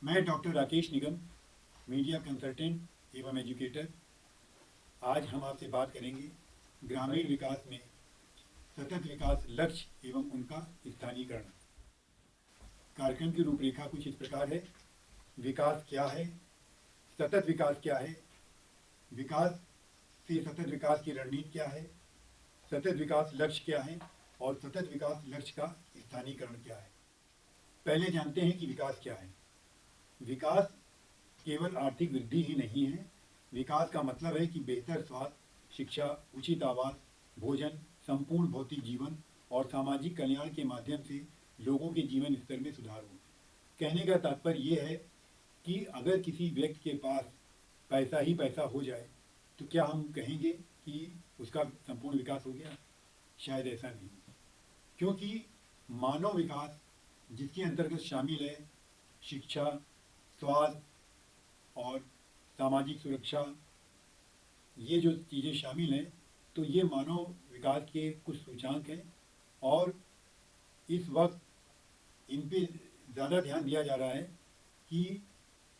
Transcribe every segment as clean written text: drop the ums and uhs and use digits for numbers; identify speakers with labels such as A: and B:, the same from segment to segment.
A: मैं डॉक्टर राकेश निगम, media consultant एवं educator. आज हम आपसे बात करेंगे ग्रामीण विकास में सतत विकास लक्ष्य एवं उनका स्थानीयकरण। कार्यक्रम की रूपरेखा कुछ इस प्रकार है। विकास क्या है, सतत विकास क्या है, विकास से सतत विकास की रणनीति क्या है, सतत विकास लक्ष्य क्या है और सतत विकास लक्ष्य का स्थानीयकरण क्या है। पहले जानते हैं कि विकास क्या है। विकास केवल आर्थिक वृद्धि ही नहीं है। विकास का मतलब है कि बेहतर स्वास्थ्य, शिक्षा, उचित आवास, भोजन, संपूर्ण भौतिक जीवन और सामाजिक कल्याण के माध्यम से लोगों के जीवन स्तर में सुधार हो। कहने का तात्पर्य ये है कि अगर किसी व्यक्ति के पास पैसा ही पैसा हो जाए तो क्या हम कहेंगे कि उसका संपूर्ण विकास हो गया? शायद ऐसा नहीं, क्योंकि मानव विकास जिसके अंतर्गत शामिल है शिक्षा, स्वास्थ्य और सामाजिक सुरक्षा, ये जो चीज़ें शामिल हैं, तो ये मानव विकास के कुछ सूचांक हैं और इस वक्त इन पे ज़्यादा ध्यान दिया जा रहा है कि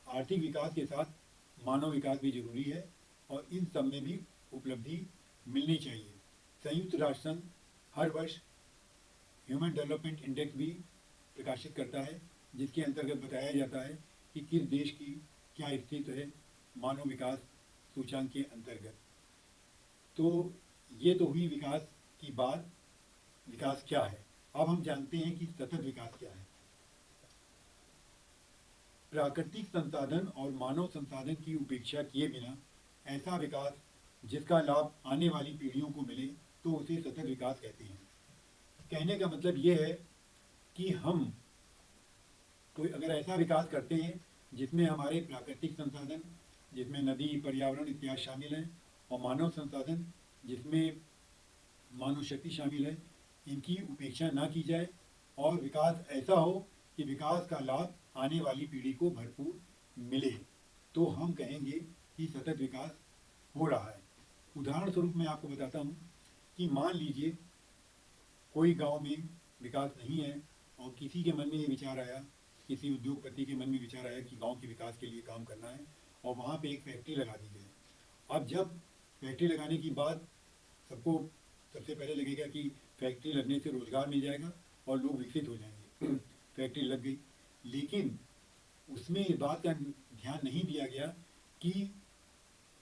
A: आर्थिक विकास के साथ मानव विकास भी जरूरी है और इन सब में भी उपलब्धि मिलनी चाहिए। संयुक्त राष्ट्र संघ हर वर्ष ह्यूमन डेवलपमेंट इंडेक्स भी प्रकाशित करता है, जिसके अंतर्गत बताया जाता है कि किस देश की क्या स्थिति है मानव विकास सूचांक के अंतर्गत। तो ये तो हुई विकास की बात। विकास क्या है, अब हम जानते हैं कि सतत विकास क्या है। प्राकृतिक संसाधन और मानव संसाधन की उपेक्षा किए बिना ऐसा विकास जिसका लाभ आने वाली पीढ़ियों को मिले तो उसे सतत विकास कहते हैं। कहने का मतलब ये है कि हम कोई अगर ऐसा विकास करते हैं जिसमें हमारे प्राकृतिक संसाधन, जिसमें नदी, पर्यावरण इत्यादि शामिल हैं, और मानव संसाधन जिसमें मानव शक्ति शामिल है, इनकी उपेक्षा ना की जाए और विकास ऐसा हो कि विकास का लाभ आने वाली पीढ़ी को भरपूर मिले, तो हम कहेंगे कि सतत विकास हो रहा है। उदाहरण स्वरूप मैं आपको बताता हूँ कि मान लीजिए कोई गांव में विकास नहीं है और किसी के मन में ये विचार आया, किसी उद्योगपति के मन में विचार आया कि गांव के विकास के लिए काम करना है और वहाँ पे एक फैक्ट्री लगा दी जाए। अब जब फैक्ट्री लगाने की बात, सबको सबसे पहले लगेगा कि फैक्ट्री लगने से रोजगार मिल जाएगा और लोग विकसित हो जाएंगे। फैक्ट्री लग गई, लेकिन उसमें इस बात का ध्यान नहीं दिया गया कि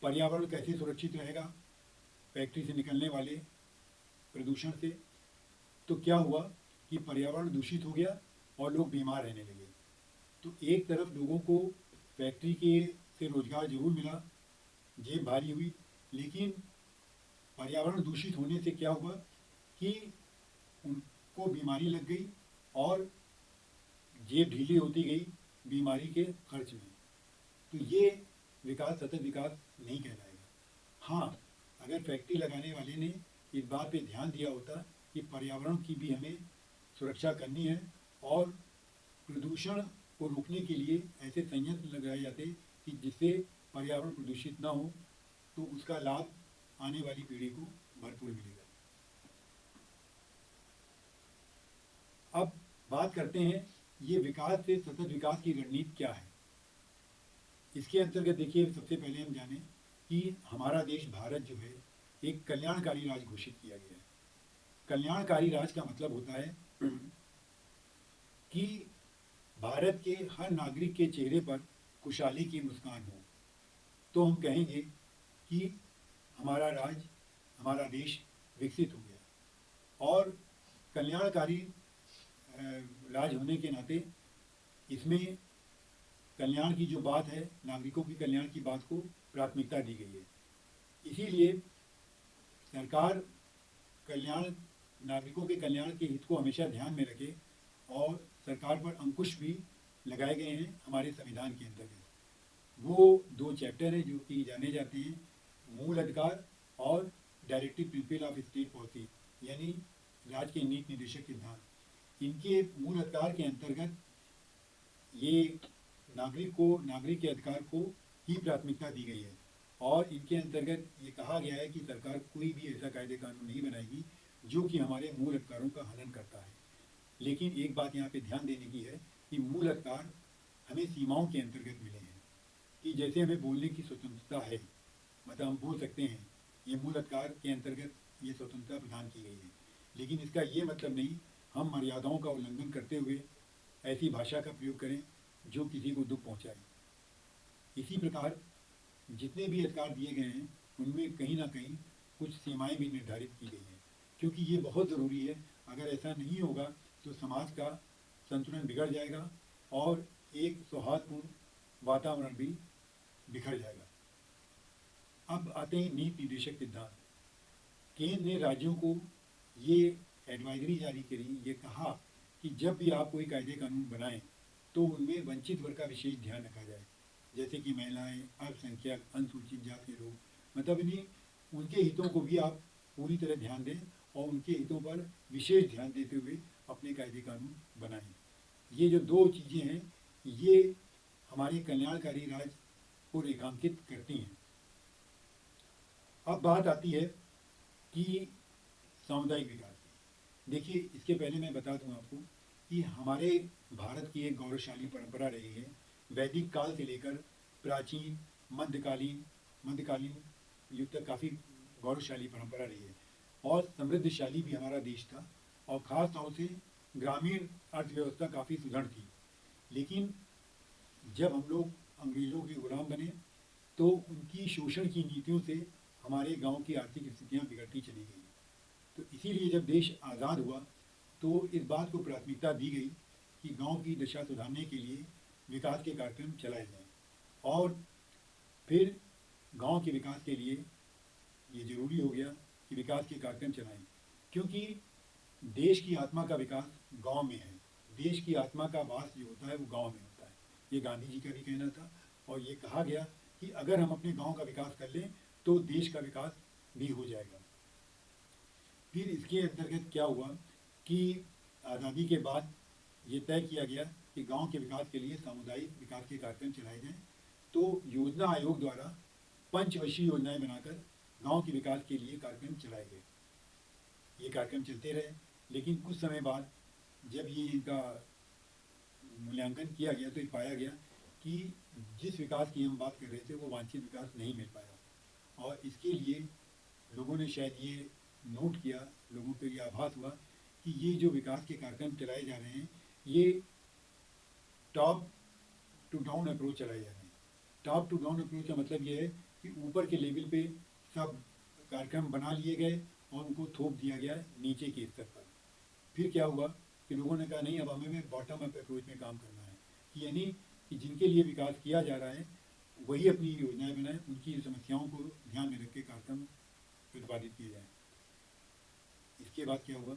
A: पर्यावरण कैसे सुरक्षित रहेगा फैक्ट्री से निकलने वाले प्रदूषण से। तो क्या हुआ कि पर्यावरण दूषित हो गया और लोग बीमार रहने लगे। तो एक तरफ लोगों को फैक्ट्री के से रोजगार जरूर मिला, जेब भारी हुई, लेकिन पर्यावरण दूषित होने से क्या हुआ कि उनको बीमारी लग गई और जेब ढीली होती गई बीमारी के खर्च में। तो ये विकास, सतत विकास नहीं कहलाएगा। हाँ, अगर फैक्ट्री लगाने वाले ने इस बात पे ध्यान दिया होता कि पर्यावरण की भी हमें सुरक्षा करनी है और प्रदूषण को रोकने के लिए ऐसे संयंत्र लगाए जाते कि जिससे पर्यावरण प्रदूषित ना हो, तो उसका लाभ आने वाली पीढ़ी को भरपूर मिलेगा। अब बात करते हैं ये विकास से सतत विकास की रणनीति क्या है। इसके अंतर्गत देखिए, सबसे पहले हम जानें कि हमारा देश भारत जो है एक कल्याणकारी राज्य घोषित किया गया है। कल्याणकारी राज्य का मतलब होता है कि भारत के हर नागरिक के चेहरे पर खुशहाली की मुस्कान हो, तो हम कहेंगे कि हमारा राज्य, हमारा देश विकसित हो गया। और कल्याणकारी राज्य होने के नाते इसमें कल्याण की जो बात है, नागरिकों की कल्याण की बात को प्राथमिकता दी गई है। इसीलिए सरकार कल्याण, नागरिकों के कल्याण के हित को हमेशा ध्यान में रखे और सरकार पर अंकुश भी लगाए गए हैं हमारे संविधान के अंतर्गत। वो 2 चैप्टर हैं जो कि जाने जाते हैं, मूल अधिकार और directive principle of state policy, यानी राज्य के नीति निर्देशक सिद्धांत। इनके मूल अधिकार के अंतर्गत ये नागरिक के अधिकार को ही प्राथमिकता दी गई है और इनके अंतर्गत ये कहा गया है कि सरकार कोई भी ऐसा कायदे कानून नहीं बनाएगी जो कि हमारे मूल अधिकारों का हनन करता है। लेकिन एक बात यहाँ पे ध्यान देने की है कि मूल अधिकार हमें सीमाओं के अंतर्गत मिले हैं, कि जैसे हमें बोलने की स्वतंत्रता है, मतलब हम बोल सकते हैं, ये मूल अधिकार के अंतर्गत ये स्वतंत्रता प्रदान की गई है। लेकिन इसका ये मतलब नहीं हम मर्यादाओं का उल्लंघन करते हुए ऐसी भाषा का प्रयोग करें जो किसी को दुख पहुंचाए। इसी प्रकार जितने भी अधिकार दिए गए हैं उनमें कहीं ना कहीं कुछ सीमाएं भी निर्धारित की गई हैं, क्योंकि ये बहुत ज़रूरी है। अगर ऐसा नहीं होगा तो समाज का संतुलन बिगड़ जाएगा और एक सौहार्दपूर्ण वातावरण भी बिखर जाएगा। अब आते हैं नीति निर्देशक सिद्धांत। केंद्र ने राज्यों को ये एडवाइजरी जारी करी, ये कहा कि जब भी आप कोई कायदे कानून बनाएं तो उनमें वंचित वर्ग का विशेष ध्यान रखा जाए, जैसे कि महिलाएं, अल्पसंख्यक, अनुसूचित जाति के लोग, मतलब इन्हीं उनके हितों को भी आप पूरी तरह ध्यान दें और उनके हितों पर विशेष ध्यान देते हुए अपने कायदे कानून बनाएं। ये जो दो चीज़ें हैं ये हमारे कल्याणकारी राज को रेखांकित करती हैं। अब बात आती है कि सामुदायिक विकास की। देखिए, इसके पहले मैं बता दूं आपको कि हमारे भारत की एक गौरवशाली परंपरा रही है। वैदिक काल से लेकर प्राचीन मध्यकालीन युग तक काफ़ी गौरवशाली परंपरा रही है और समृद्धशाली भी हमारा देश था, और ख़ास तौर से ग्रामीण अर्थव्यवस्था काफ़ी सुदृढ़ थी। लेकिन जब हम लोग अंग्रेज़ों के गुलाम बने तो उनकी शोषण की नीतियों से हमारे गांव की आर्थिक स्थितियां बिगड़ती चली गई। तो इसीलिए जब देश आज़ाद हुआ तो इस बात को प्राथमिकता दी गई कि गांव की दशा सुधारने के लिए विकास के कार्यक्रम चलाए जाएं, और फिर गांव के विकास के लिए ये ज़रूरी हो गया कि विकास के कार्यक्रम चलाएं, क्योंकि देश की आत्मा का विकास गांव में है। देश की आत्मा का वास जो होता है वो गांव में होता है। ये गांधी जी का भी कहना था, और ये कहा गया कि अगर हम अपने गांव का विकास कर लें तो देश का विकास भी हो जाएगा। फिर इसके अंतर्गत क्या हुआ कि आज़ादी के बाद ये तय किया गया कि गांव के विकास के लिए सामुदायिक विकास के कार्यक्रम चलाए जाएं। तो योजना आयोग द्वारा पंचवर्षीय योजनाएं बनाकर गांव के विकास के लिए कार्यक्रम चलाए गए। ये कार्यक्रम चलते रहे, लेकिन कुछ समय बाद जब ये इनका मूल्यांकन किया गया तो ये पाया गया कि जिस विकास की हम बात कर रहे थे वो वांछित विकास नहीं मिल पाया, और इसके लिए लोगों ने शायद ये नोट किया, लोगों को ये आभास हुआ कि ये जो विकास के कार्यक्रम चलाए जा रहे हैं ये टॉप टू डाउन अप्रोच चलाए जा रहे हैं। टॉप टू डाउन अप्रोच का मतलब ये है कि ऊपर के लेवल पे सब कार्यक्रम बना लिए गए और उनको थोप दिया गया नीचे के स्तर पर। फिर क्या हुआ कि लोगों ने कहा नहीं, अब हमें बॉटम अप अप्रोच में काम करना है, कि यानी कि जिनके लिए विकास किया जा रहा है वही अपनी योजनाएं बनाएं, उनकी समस्याओं को ध्यान में रख के कार्यक्रम प्रतिपादित किए जाएँ। इसके बाद क्या हुआ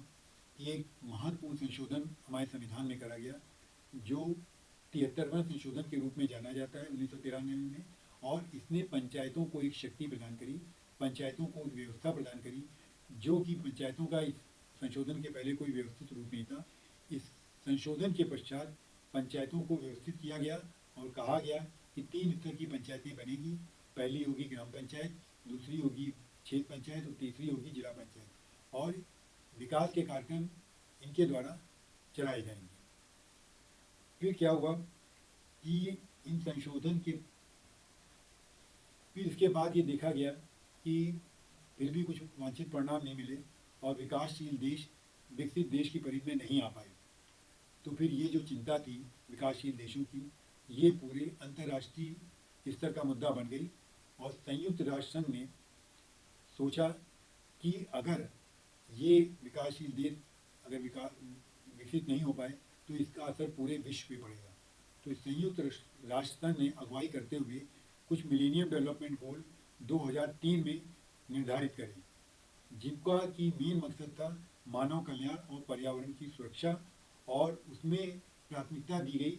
A: कि एक महत्वपूर्ण संशोधन हमारे संविधान में करा गया, जो 73वां संशोधन के रूप में जाना जाता है 1993 में, और इसने पंचायतों को एक शक्ति प्रदान करी, पंचायतों को व्यवस्था प्रदान करी, जो कि पंचायतों का इस संशोधन के पहले कोई व्यवस्थित रूप नहीं था। इस संशोधन के पश्चात पंचायतों को व्यवस्थित किया गया और कहा गया कि 3 स्तर की पंचायतें बनेगी। पहली होगी ग्राम पंचायत, दूसरी होगी क्षेत्र पंचायत और तीसरी होगी जिला पंचायत, और विकास के कार्यक्रम इनके द्वारा चलाए जाएंगे। फिर क्या हुआ कि इन संशोधन के फिर इसके बाद ये देखा गया कि फिर भी कुछ वांछित परिणाम नहीं मिले और विकासशील देश विकसित देश की परिधि में नहीं आ पाए। तो फिर ये जो चिंता थी विकासशील देशों की, ये पूरे अंतर्राष्ट्रीय स्तर का मुद्दा बन गई, और संयुक्त राष्ट्र संघ ने सोचा कि अगर ये विकासशील देश अगर विकसित नहीं हो पाए तो इसका असर पूरे विश्व पे पड़ेगा। तो संयुक्त राष्ट्र संघ ने अगुवाई करते हुए कुछ मिलेनियम डेवलपमेंट गोल 2003 में निर्धारित करे, जिनका की मेन मकसद था मानव कल्याण और पर्यावरण की सुरक्षा, और उसमें प्राथमिकता दी गई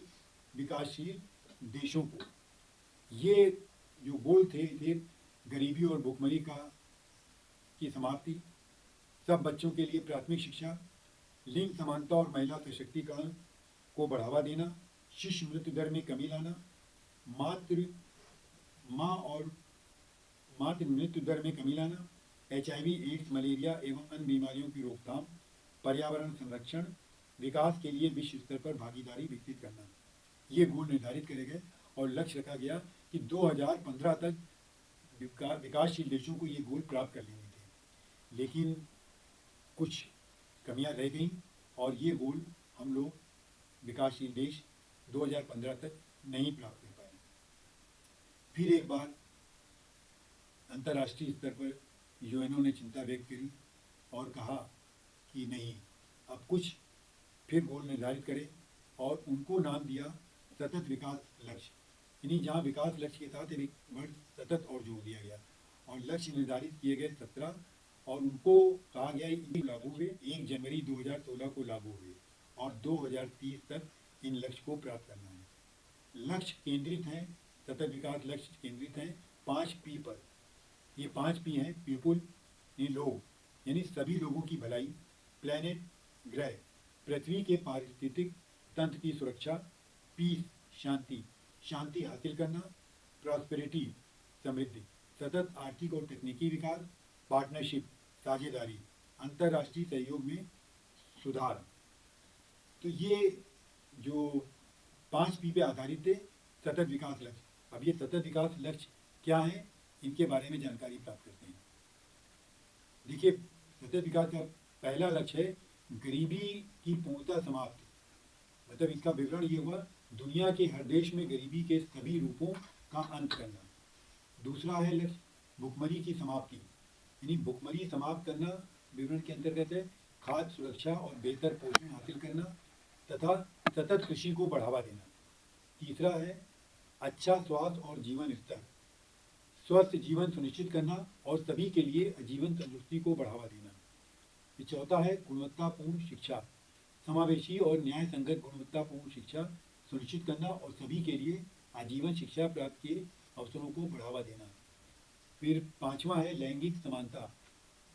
A: विकासशील देशों को। ये जो गोल थे गरीबी और भुखमरी की समाप्ति, सब बच्चों के लिए प्राथमिक शिक्षा, लिंग समानता और महिला सशक्तिकरण को बढ़ावा देना, शिशु मृत्यु दर में कमी लाना, मातृ मृत्यु दर में कमी लाना, HIV, एड्स, मलेरिया एवं अन्य बीमारियों की रोकथाम, पर्यावरण संरक्षण, विकास के लिए विश्व स्तर पर भागीदारी विकसित करना। ये गोल निर्धारित करे गए और लक्ष्य रखा गया कि 2015 तक विकासशील देशों को ये गोल प्राप्त कर लेने थे। लेकिन कुछ कमियां रह गईं और ये गोल हम लोग विकासशील देश 2015 तक नहीं प्राप्त कर पाए। फिर एक बार अंतर्राष्ट्रीय स्तर पर यूएनओ ने चिंता व्यक्त करी और कहा कि नहीं, अब कुछ फिर गोल निर्धारित करें और उनको नाम दिया सतत विकास लक्ष्य, यानी जहाँ विकास लक्ष्य के साथ एक वर्ड सतत और जोड़ दिया गया और लक्ष्य निर्धारित किए गए 17 और उनको कहा गया इनकी लागू हुए 1 जनवरी 2016 को लागू हुए और 2030 तक इन लक्ष्य को प्राप्त करना है। लक्ष्य केंद्रित हैं, सतत विकास लक्ष्य केंद्रित हैं 5 पी पर। ये 5 पी हैं पीपुल, ये लोग, यानी सभी लोगों की भलाई, प्लेनेट ग्रह, पृथ्वी के पारिस्थितिक तंत्र की सुरक्षा, पीस शांति, शांति हासिल करना, प्रॉस्पेरिटी समृद्धि, सतत आर्थिक और तकनीकी विकास, पार्टनरशिप साझेदारी, अंतर्राष्ट्रीय सहयोग में सुधार। तो ये जो 5 पी पे आधारित थे सतत विकास लक्ष्य। अब ये सतत विकास लक्ष्य क्या है, इनके बारे में जानकारी प्राप्त करते हैं। देखिए, सतत विकास का पहला लक्ष्य है गरीबी की पूर्णतः समाप्ति। मतलब इसका विवरण ये हुआ, दुनिया के हर देश में गरीबी के सभी रूपों का अंत करना। दूसरा है लक्ष्य भुखमरी की समाप्ति, यानी भुखमरी समाप्त करना विवरण के अंतर्गत है खाद्य सुरक्षा और बेहतर पोषण हासिल करना तथा सतत कृषि को बढ़ावा देना। तीसरा है अच्छा स्वास्थ्य और जीवन स्तर, स्वस्थ जीवन सुनिश्चित करना और सभी के लिए आजीवन तंदुरुस्ती को बढ़ावा देना। चौथा है गुणवत्तापूर्ण शिक्षा, समावेशी और न्याय संगत गुणवत्तापूर्ण शिक्षा सुनिश्चित करना और सभी के लिए आजीवन शिक्षा प्राप्त के अवसरों को बढ़ावा देना। फिर पांचवा है लैंगिक समानता,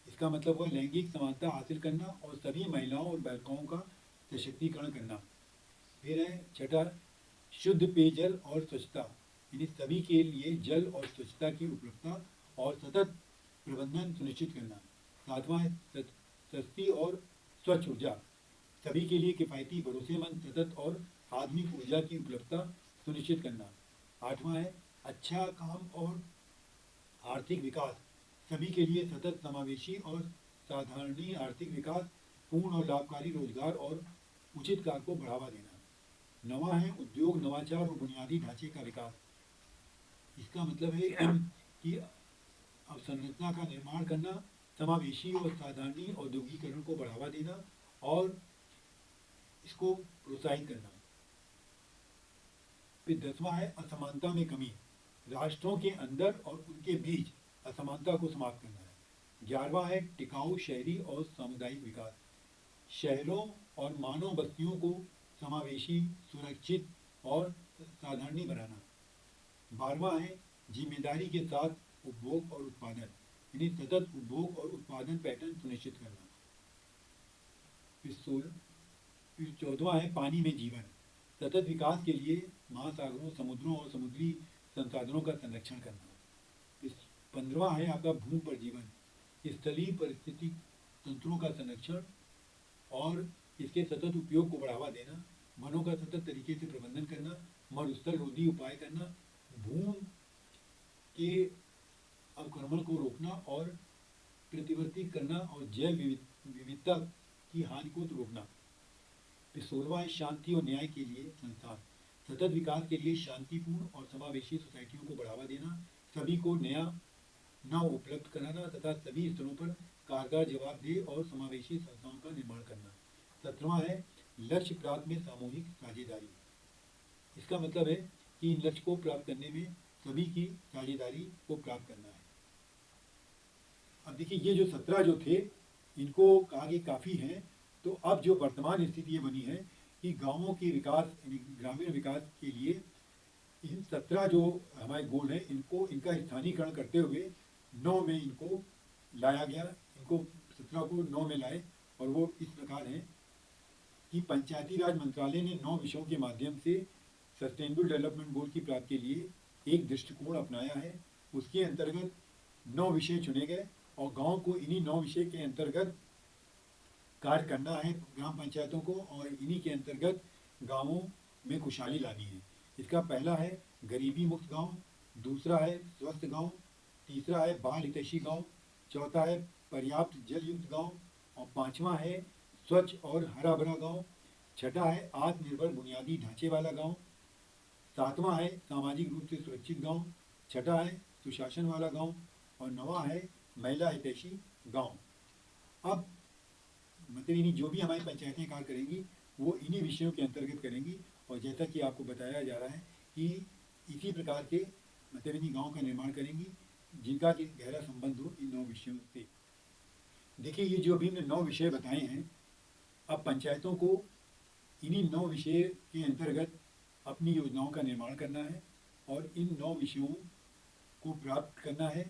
A: इसका मतलब हुआ लैंगिक समानता हासिल करना और सभी महिलाओं और बालिकाओं का सशक्तिकरण करना। फिर है छठा शुद्ध पेयजल और स्वच्छता, यानी सभी के लिए जल और स्वच्छता की उपलब्धता और सतत प्रबंधन सुनिश्चित करना। सातवां है सस्ती और स्वच्छ ऊर्जा, सभी के लिए किफ़ायती भरोसेमंद सतत और आधुनिक ऊर्जा की उपलब्धता सुनिश्चित करना। आठवां है अच्छा काम और आर्थिक विकास, सभी के लिए सतत समावेशी और साधारणीय आर्थिक विकास, पूर्ण और लाभकारी रोजगार और उचित कार्य को बढ़ावा देना। नवा है उद्योग नवाचार और बुनियादी ढांचे का विकास, इसका मतलब है कि अवसंरचना का निर्माण करना, समावेशी और साधारणीय औद्योगिकरण को बढ़ावा देना और इसको प्रोत्साहित करना। फिर 10वां है असमानता में कमी, राष्ट्रों के अंदर और उनके बीच असमानता को समाप्त करना है। 11वां है टिकाऊ शहरी और सामुदायिक विकास, शहरों और मानव बस्तियों को समावेशी, सुरक्षित और साधारणीय बनाना। 12वां है जिम्मेदारी के साथ उपभोग और उत्पादन, यानी सतत उपभोग और उत्पादन पैटर्न सुनिश्चित करना। फिर 14वां है पानी में जीवन, सतत विकास के लिए महासागरों, समुद्रों और समुद्री संसाधनों का संरक्षण करना। 15वां है आपका भूमि पर जीवन, स्थलीय परिस्थिति तंत्रों का संरक्षण और इसके सतत उपयोग को बढ़ावा देना, वनों का सतत तरीके से प्रबंधन करना, मरुस्थल रोधी उपाय करना, भूमि के अवक्रमण को रोकना और प्रतिवर्ती करना और जैव विविधता की हानि को रोकना। फिर 16वां है शांति और न्याय के लिए संस्थान, सतत विकास के लिए शांतिपूर्ण और समावेशी सोसाइटियों को बढ़ावा देना, सभी को नया नव उपलब्ध कराना तथा सभी स्तरों पर कारगर जवाबदेह और समावेशी संस्थाओं का निर्माण करना। 17वां है लक्ष्य प्राप्त में सामूहिक साझेदारी, इसका मतलब है कि इन लक्ष्य को प्राप्त करने में सभी की साझेदारी को प्राप्त करना है। अब देखिए, ये जो 17 जो थे इनको आगे काफ़ी हैं। तो अब जो वर्तमान स्थिति ये बनी है कि गांवों के विकास, ग्रामीण विकास के लिए इन 17 जो हमारे गोल हैं इनको इनका स्थानीयकरण करते हुए 9 में इनको लाया गया। इनको 17 को 9 में लाए और वो इस प्रकार हैं कि पंचायती राज मंत्रालय ने 9 विषयों के माध्यम से सस्टेनेबल डेवलपमेंट गोल की प्राप्ति के लिए एक दृष्टिकोण अपनाया है। उसके अंतर्गत 9 विषय चुने गए और गांव को इन्हीं 9 विषय के अंतर्गत कार्य करना है, ग्राम पंचायतों को, और इन्हीं के अंतर्गत गांवों में खुशहाली लानी है। इसका पहला है गरीबी मुक्त गांव, दूसरा है स्वस्थ गांव, तीसरा है बाल हितैषी गांव, चौथा है पर्याप्त जल युक्त गांव, और पांचवा है स्वच्छ और हरा भरा गांव, छठा है आत्मनिर्भर बुनियादी ढांचे वाला गांव, सातवां है सामाजिक रूप से सुरक्षित गांव, छठा है सुशासन वाला गांव, और नवा है महिला हितैषी गांव। अब मतलब इन्हीं जो भी हमारी पंचायतें कार्य करेंगी वो इन्हीं विषयों के अंतर्गत करेंगी, और जैसा कि आपको बताया जा रहा है कि इसी प्रकार के मतलब इन्हीं गाँव का निर्माण करेंगी जिनका कि गहरा संबंध हो इन 9 विषयों से। देखिए ये जो अभी हमने 9 विषय बताए हैं, अब पंचायतों को इन्हीं 9 विषय के अंतर्गत अपनी योजनाओं का निर्माण करना है और इन 9 विषयों को प्राप्त करना है,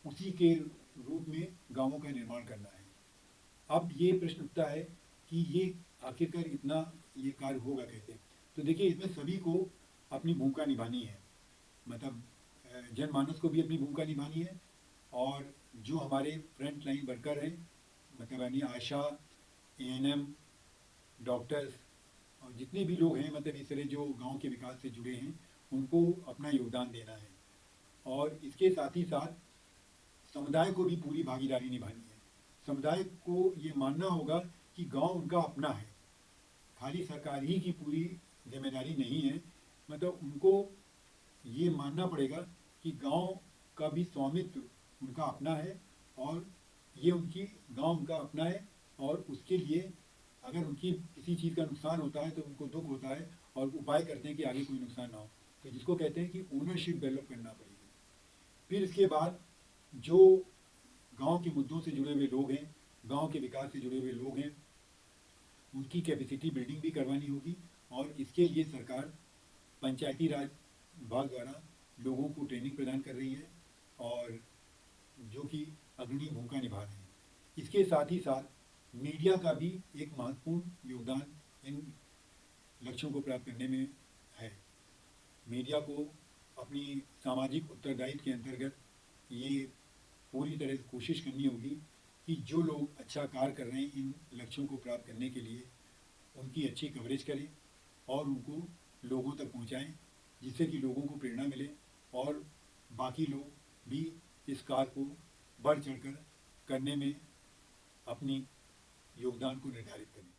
A: उसी के रूप में गाँवों का निर्माण करना है। अब ये प्रश्न उठता है कि ये आखिरकार इतना ये कार्य होगा कैसे? तो देखिए इसमें सभी को अपनी भूमिका निभानी है, मतलब जनमानस को भी अपनी भूमिका निभानी है, और जो हमारे फ्रंट लाइन वर्कर हैं मतलब यानी आशा, एएनएम, डॉक्टर्स और जितने भी लोग हैं मतलब इस तरह जो गांव के विकास से जुड़े हैं उनको अपना योगदान देना है। और इसके साथ ही साथ समुदाय को भी पूरी भागीदारी निभानी है। समुदाय को ये मानना होगा कि गांव उनका अपना है, खाली सरकार ही की पूरी जिम्मेदारी नहीं है, मतलब उनको ये मानना पड़ेगा कि गांव का भी स्वामित्व उनका अपना है, और ये उनकी गांव उनका अपना है, और उसके लिए अगर उनकी किसी चीज़ का नुकसान होता है तो उनको दुख होता है और उपाय करते हैं कि आगे कोई नुकसान ना हो। तो जिसको कहते हैं कि ओनरशिप डेवलप करना पड़ेगी। फिर इसके बाद जो गांव के मुद्दों से जुड़े हुए लोग हैं, गांव के विकास से जुड़े हुए लोग हैं, उनकी कैपेसिटी बिल्डिंग भी करवानी होगी, और इसके लिए सरकार पंचायती राज विभाग द्वारा लोगों को ट्रेनिंग प्रदान कर रही है और जो कि अग्रणी भूमिका निभा रहे हैं। इसके साथ ही साथ मीडिया का भी एक महत्वपूर्ण योगदान इन लक्ष्यों को प्राप्त करने में है। मीडिया को अपनी सामाजिक उत्तरदायित्व के अंतर्गत ये पूरी तरह से कोशिश करनी होगी कि जो लोग अच्छा कार्य कर रहे हैं इन लक्ष्यों को प्राप्त करने के लिए उनकी अच्छी कवरेज करें और उनको लोगों तक पहुंचाएं, जिससे कि लोगों को प्रेरणा मिले और बाकी लोग भी इस कार्य को बढ़ चढ़कर करने में अपनी योगदान को निर्धारित करें।